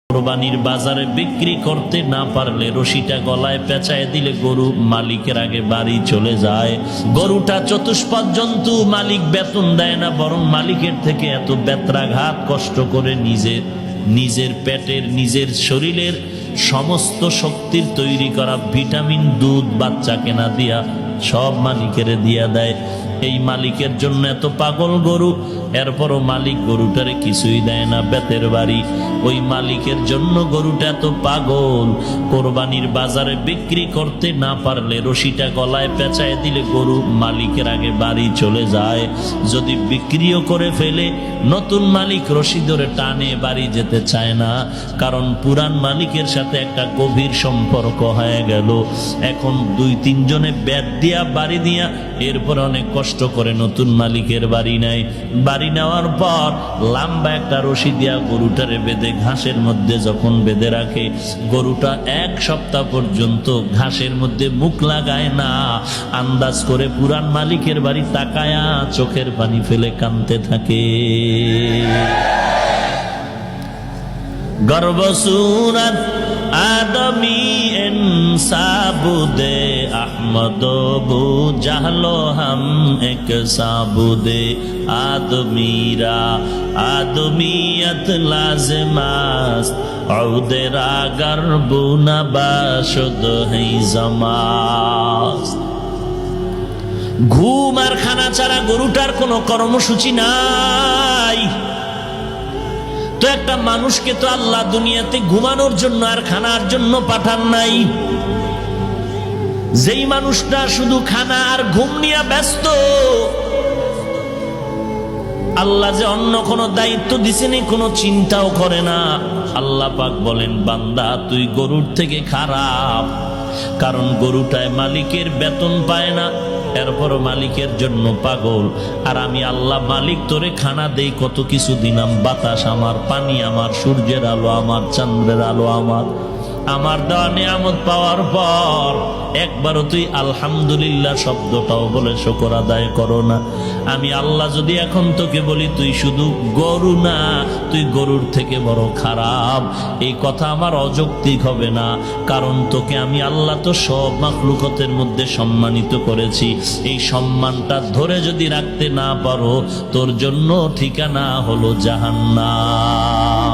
কোরবানির বাজারে বিক্রি করতে না পারলে রশিটা গলায় পেঁচায় দিলে গরু মালিকের আগে বাড়ি চলে যায়। গরুটা চতুষ্পদ জন্তু, মালিক বেতন দেয় না, বরং মালিকের থেকে এত বেত্রাঘাত কষ্ট করে নিজের পেটের, নিজের শরীরের সমস্ত শক্তির তৈরি করা ভিটামিন, দুধ, বাচ্চা কেনা দিয়া সব মালিকের দিয়া দেয়। এই মালিকের জন্য এত পাগল গরু, এরপরও মালিক গরুটারে কিছুই দেয় না, বেতের বাড়ি। ওই মালিকের জন্য গরুটা এত পাগল, কোরবানির বাজারে বিক্রি করতে না পারলে রশিটা গলায় পেঁচায় দিলে গরু মালিকের আগে বাড়ি চলে যায়। যদি বিক্রিও করে ফেলে, নতুন মালিক রশি ধরে টানে বাড়ি যেতে চায় না, কারণ পুরান মালিকের সাথে একটা গভীর সম্পর্ক হয়ে গেল। এখন 2-3 জনে ব্যাট দিয়া বাড়ি দিয়া এরপর অনেক কষ্ট করে নতুন মালিকের বাড়ি নেয়। বাড়ি নেওয়ার পর লম্বা একটা রশি দিয়া গরুটারে বেঁধে ঘাসের মধ্যে যখন বেঁধে রাখে, গরুটা 1 সপ্তাহ পর্যন্ত ঘাসের মধ্যে মুখ লাগায় না। আন্দাজ করে পুরান মালিকের বাড়ি তাকায়া চোখের পানি ফেলে কাঁদতে থাকে। গর্বসুরত আদমি ইনসাবুদে আহমদ বু জাহলো হাম এক সাবুদে আদমিরা আদমিয়ত লাজমাস আউদেরা গর্বু নবাশুদ হে জমাস। ঘুম আর খানা ছাড়া গরুটার কোনো কর্মসূচি নাই। তো একটা মানুষকে তো আল্লাহ দুনিয়াতে ঘুমানোর জন্য আর খানার জন্য পাঠান নাই। যেই মানুষটা শুধু খানা আর ঘুম নিয়ে ব্যস্ত, আল্লাহ যে অন্য কোনো দায়িত্ব দিছেনি কোনো চিন্তাও করে না। আল্লাহ পাক বলেন, বান্দা তুই গরুর থেকে খারাপ, কারণ গরুটায় মালিকের বেতন পায় না, এরপরও মালিকের জন্য পাগল। আর আমি আল্লাহ মালিক তোরে খানা দেই, কত কিছু দিলাম, বাতাস আমার, পানি আমার, সূর্যের আলো আমার, চন্দ্রের আলো আমার দেওয়া নিয়ামত পাওয়ার পর একবারও তুই আলহামদুলিল্লাহ শব্দটাও বলে শুকর আদায় করো না। আমি আল্লাহ যদি এখন তোকে বলি তুই শুধু গরু না, তুই গরুর থেকে বড় খারাপ, এই কথা আমার অযৌক্তিক হবে না। কারণ তোকে আমি আল্লাহ তো সব মাখলুকতের মধ্যে সম্মানিত করেছি। এই সম্মানটা ধরে যদি রাখতে না পারো, তোর জন্য ঠিকানা হলো জাহান্নাম।